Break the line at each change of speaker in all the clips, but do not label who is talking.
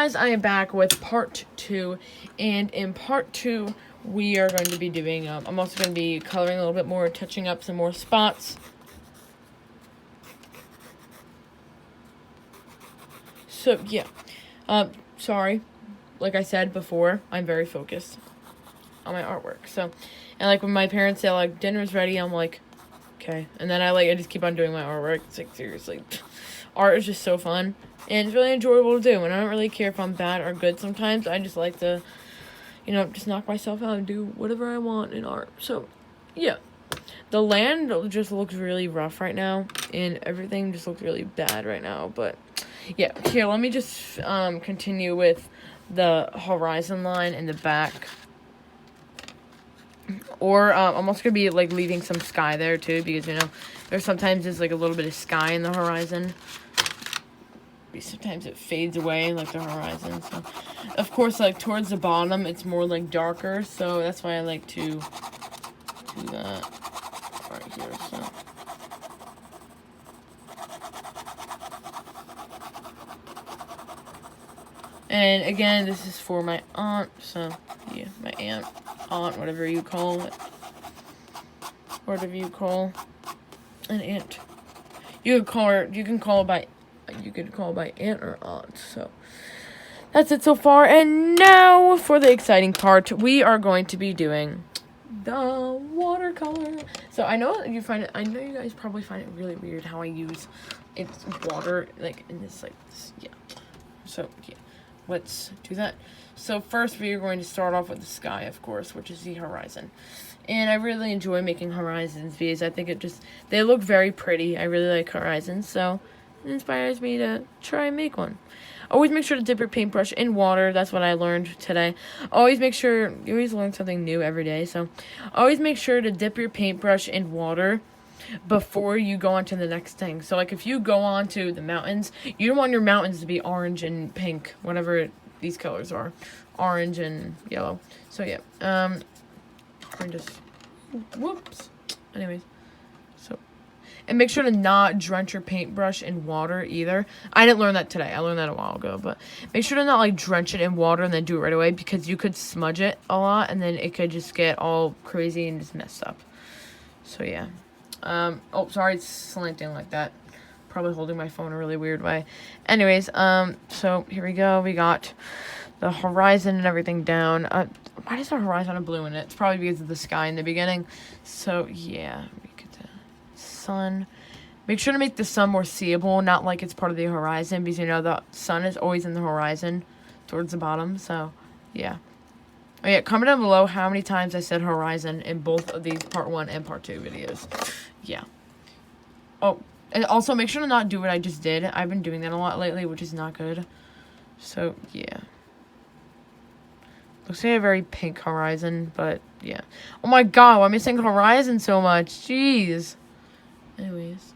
guys, I am back with part 2, and in part 2, we are going to be doing, I'm also going to be coloring a little bit more, touching up some more spots. So, yeah, sorry, like I said before, I'm very focused on my artwork, so, and like when my parents say, like, dinner's ready, I'm like, okay, and then I just keep on doing my artwork. It's like, seriously, art is just so fun. And it's really enjoyable to do, and I don't really care if I'm bad or good sometimes. I just like to, just knock myself out and do whatever I want in art. So, yeah. The land just looks really rough right now, and everything just looks really bad right now. But, yeah. Here, let me just continue with the horizon line in the back. Or, I'm also going to be, like, leaving some sky there, too, because, there's sometimes there's, like, a little bit of sky in the horizon. Sometimes it fades away, like the horizon, so of course, like towards the bottom it's more like darker, so that's why I like to do that right here. So and again, this is for my aunt, so yeah, my aunt, whatever you call it, whatever you call an aunt. You could call her by aunt or aunt. So that's it so far. And now for the exciting part, we are going to be doing the watercolor. So I know you guys probably find it really weird how I use it's water like in this yeah. So yeah, let's do that. So first we are going to start off with the sky, of course, which is the horizon. And I really enjoy making horizons because I think they look very pretty. I really like horizons, so it inspires me to try and make one. Always make sure to dip your paintbrush in water. That's what I learned today. Always make sure, you always learn something new every day, so always make sure to dip your paintbrush in water before you go on to the next thing. So, like, if you go on to the mountains, you don't want your mountains to be orange and pink, whatever these colors are. Orange and yellow. So, yeah. Whoops. Anyways. So, and make sure to not drench your paintbrush in water either. I didn't learn that today. I learned that a while ago. But make sure to not, like, drench it in water and then do it right away, because you could smudge it a lot and then it could just get all crazy and just messed up. So, yeah. Oh, sorry, it's slanting like that. Probably holding my phone a really weird way. Anyways, so here we go. We got the horizon and everything down. Why does the horizon have blue in it? It's probably because of the sky in the beginning. So, yeah. We get the sun. Make sure to make the sun more seeable, not like it's part of the horizon, because, the sun is always in the horizon towards the bottom. So, yeah. Oh, yeah, comment down below how many times I said horizon in both of these part 1 and part 2 videos. Yeah. Oh, and also make sure to not do what I just did. I've been doing that a lot lately, which is not good. So, yeah. Looks like a very pink horizon, but, yeah. Oh my god, why am I saying horizon so much? Jeez. Anyways.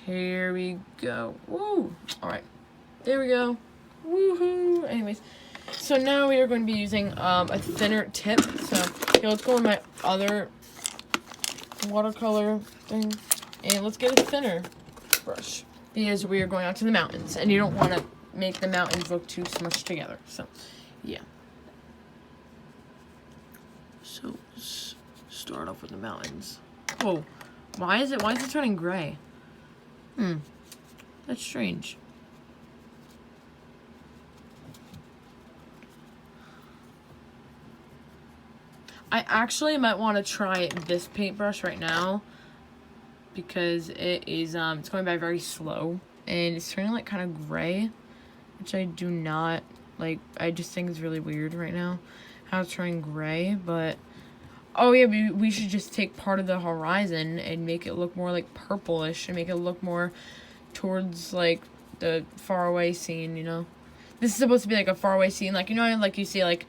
Here we go. Woo! Alright. There we go. Woohoo! Anyways. So now we are going to be using a thinner tip. So here, let's go with my other watercolor thing. And let's get a thinner brush, because we are going out to the mountains. And you don't want to make the mountains look too smushed together. So, yeah. So, let's start off with the mountains. Oh, why is it turning gray? That's strange. I actually might want to try this paintbrush right now, because it is, it's going by very slow, and it's turning, like, kind of gray, which I do not, like, I just think it's really weird right now, how it's turning gray, but, oh yeah, we should just take part of the horizon and make it look more, like, purplish, and make it look more towards, like, the faraway scene, This is supposed to be, like, a faraway scene, like, like you see, like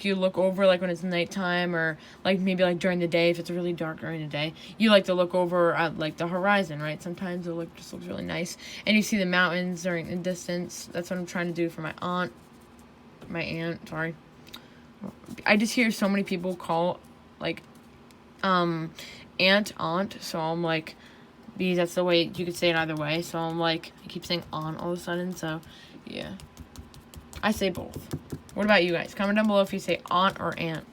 you look over, like, when it's nighttime, or, like, maybe, like, during the day, if it's really dark during the day, you like to look over at, like, the horizon, right? Sometimes it just looks really nice, and you see the mountains during the distance. That's what I'm trying to do for my aunt, sorry. I just hear so many people call, like, aunt, so I'm like, because that's the way you could say it either way, so I'm like, I keep saying aunt all of a sudden, so, yeah. I say both. What about you guys? Comment down below if you say aunt or aunt.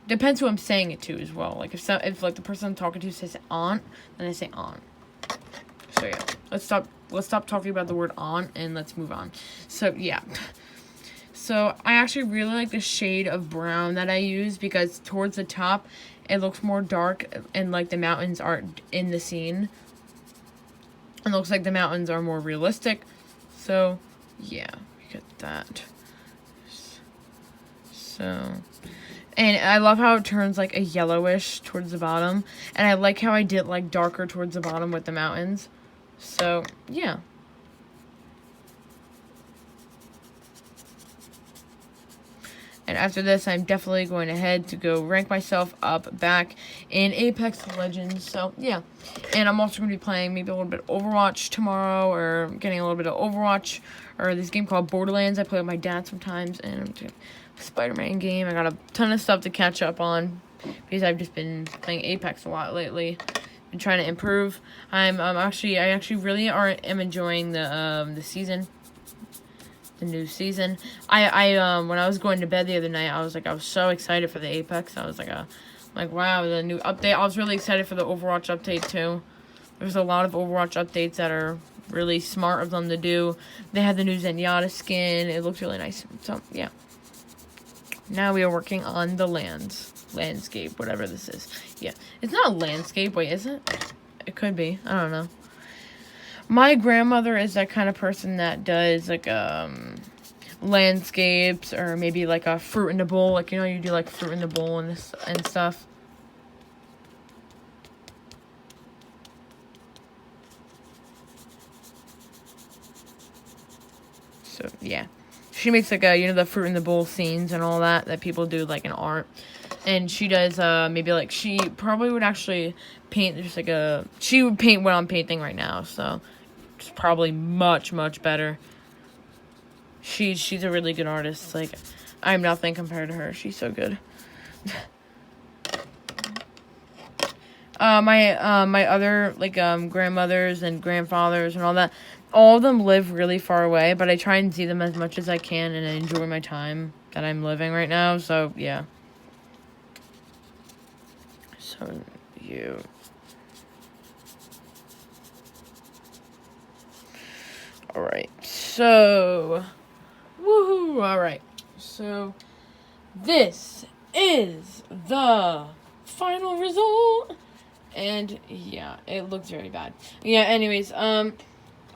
Depends who I'm saying it to as well. Like, if like, the person I'm talking to says aunt, then I say aunt. So, yeah. Let's stop talking about the word aunt, and let's move on. So, yeah. So, I actually really like the shade of brown that I use, because towards the top, it looks more dark, and, like, the mountains aren't in the scene. It looks like the mountains are more realistic. So, yeah. Get that. So... And I love how it turns, like, a yellowish towards the bottom. And I like how I did, like, darker towards the bottom with the mountains. So, yeah. And after this, I'm definitely going ahead to go rank myself up back in Apex Legends. So, yeah. And I'm also going to be playing maybe a little bit of Overwatch tomorrow, or getting a little bit of Overwatch, or this game called Borderlands. I play with my dad sometimes, and I'm doing a Spider-Man game. I got a ton of stuff to catch up on, because I've just been playing Apex a lot lately. Been trying to improve. I actually really am enjoying the season. The new season. I when I was going to bed the other night, I was so excited for the Apex. I was like, wow, the new update. I was really excited for the Overwatch update too. There's a lot of Overwatch updates that are really smart of them to do. They had the new Zenyatta skin. It looks really nice. So, yeah. Now we are working on the landscape, whatever this is. Yeah. It's not a landscape. Wait, is it? It could be. I don't know. My grandmother is that kind of person that does, like, landscapes, or maybe, like, a fruit in the bowl. Like, you know, you do, like, fruit in the bowl and stuff. So, yeah. She makes, like, you know, the fruit in the bowl scenes and all that people do, like, in art. And she does, maybe, like, she probably would actually paint just, like, she would paint what I'm painting right now, so it's probably much, much better. She's a really good artist. Like, I'm nothing compared to her. She's so good. My other, like, grandmothers and grandfathers and all that, all of them live really far away, but I try and see them as much as I can, and I enjoy my time that I'm living right now, so, yeah. So, you... Alright, so... Woohoo! Alright, so... This is the final result! And, yeah, it looks very bad. Yeah, anyways, oh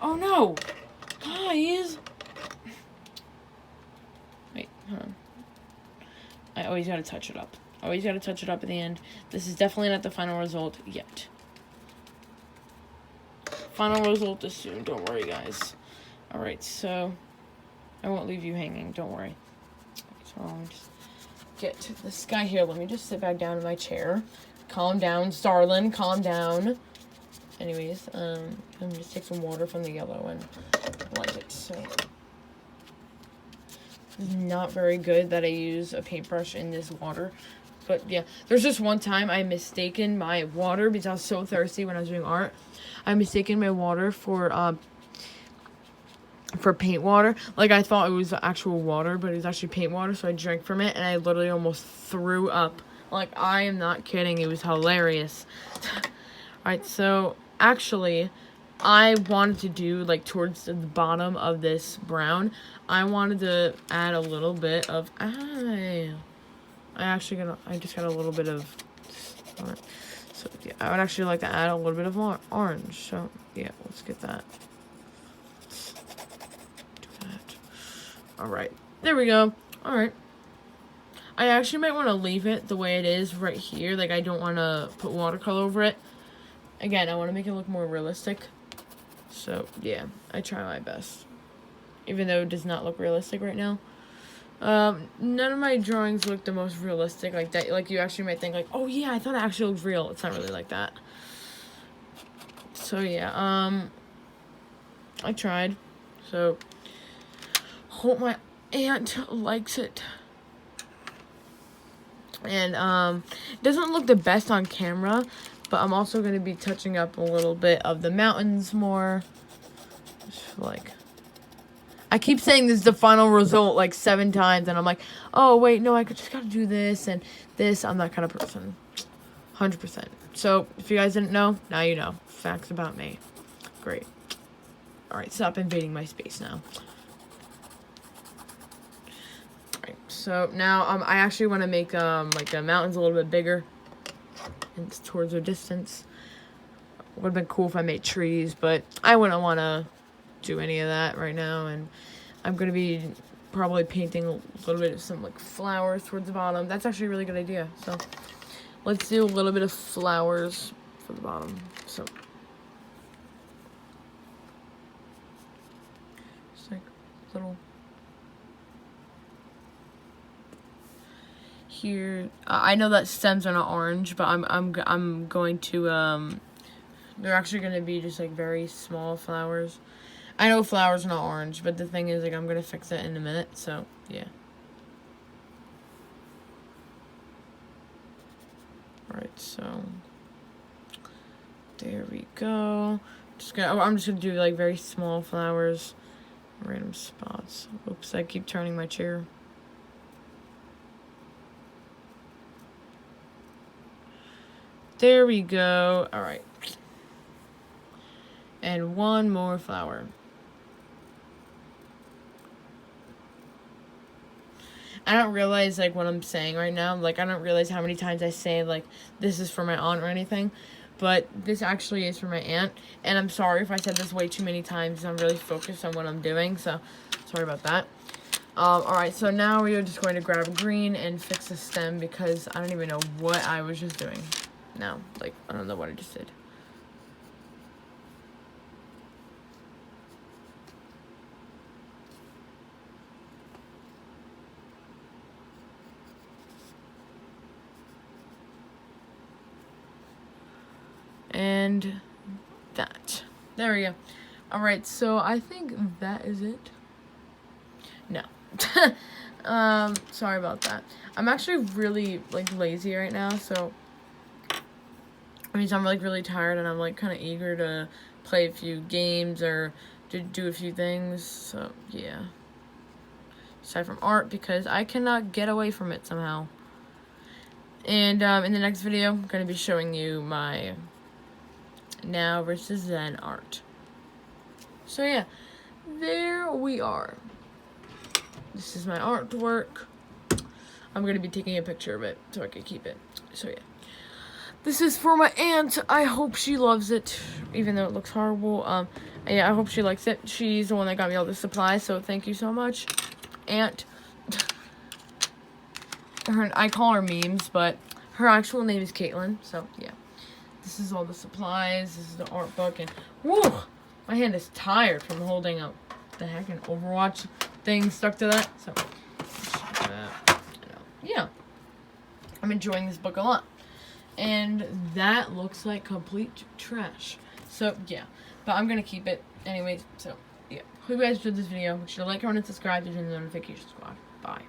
no! Guys! Wait, hold on. I always gotta touch it up. Always gotta touch it up at the end. This is definitely not the final result yet. Final result is soon, don't worry, guys. Alright, so... I won't leave you hanging, don't worry. So, I'll just get this guy here. Let me just sit back down in my chair. Calm down, Starlin, calm down. Anyways, let me just take some water from the yellow and blend it. So, it's not very good that I use a paintbrush in this water. But, yeah, there's just one time I mistaken my water, because I was so thirsty when I was doing art. I mistaken my water for paint water. Like, I thought it was actual water, but it was actually paint water, so I drank from it, and I literally almost threw up. Like, I am not kidding. It was hilarious. Alright, so, actually, I wanted to do, like, towards the bottom of this brown, I wanted to add a little bit of... I just got a little bit of... So, yeah, I would actually like to add a little bit of orange. So, yeah, let's get that. Do that. Alright, there we go. Alright. I actually might want to leave it the way it is right here. Like, I don't want to put watercolor over it. Again, I want to make it look more realistic. So, yeah, I try my best. Even though it does not look realistic right now. None of my drawings look the most realistic like that. Like, you actually might think, like, oh, yeah, I thought it actually looked real. It's not really like that. So, yeah, I tried. So, hope my aunt likes it. And, it doesn't look the best on camera, but I'm also going to be touching up a little bit of the mountains more. like, I keep saying this is the final result like 7 times, and I'm like, oh wait, no, I just gotta do this and this. I'm that kind of person, 100%. So if you guys didn't know, now you know. Facts about me. Great. All right, stop invading my space now. All right, so now I actually want to make like the mountains a little bit bigger and towards a distance. Would have been cool if I made trees, but I wouldn't want to do any of that right now. And I'm gonna be probably painting a little bit of some like flowers towards the bottom. That's actually a really good idea. So let's do a little bit of flowers for the bottom. So just like little here. I know that stems are not orange, but I'm going to they're actually gonna be just like very small flowers. I know flowers are not orange, but the thing is, like, I'm gonna fix it in a minute, so, yeah. Alright, so, there we go. I'm just gonna do, like, very small flowers, random spots. Oops, I keep turning my chair. There we go. Alright. And one more flower. I don't realize, like, what I'm saying right now. Like, I don't realize how many times I say, like, this is for my aunt or anything. But this actually is for my aunt. And I'm sorry if I said this way too many times. I'm really focused on what I'm doing. So, sorry about that. Alright, so now we are just going to grab green and fix the stem. Because I don't even know what I was just doing. No, like, I don't know what I just did. And that. There we go. Alright, so I think that is it. No. Sorry about that. I'm actually really, like, lazy right now, so I mean, I'm, like, really tired, and I'm, like, kind of eager to play a few games or to do a few things, so, yeah. Aside from art, because I cannot get away from it somehow. And, in the next video, I'm going to be showing you my now versus then art. So yeah, there we are. This is my artwork. I'm gonna be taking a picture of it so I can keep it. So yeah, this is for my aunt. I hope she loves it, even though it looks horrible. Yeah, I hope she likes it. She's the one that got me all the supplies, so thank you so much, Aunt. I call her Memes, but her actual name is Caitlin. So yeah. This is all the supplies. This is the art book, and whoo, my hand is tired from holding up the heck an Overwatch thing stuck to that. So, yeah, I'm enjoying this book a lot, and that looks like complete trash. So yeah, but I'm gonna keep it anyways. So yeah, hope you guys enjoyed this video. Make sure to like, comment, and subscribe to join the notification squad. Bye.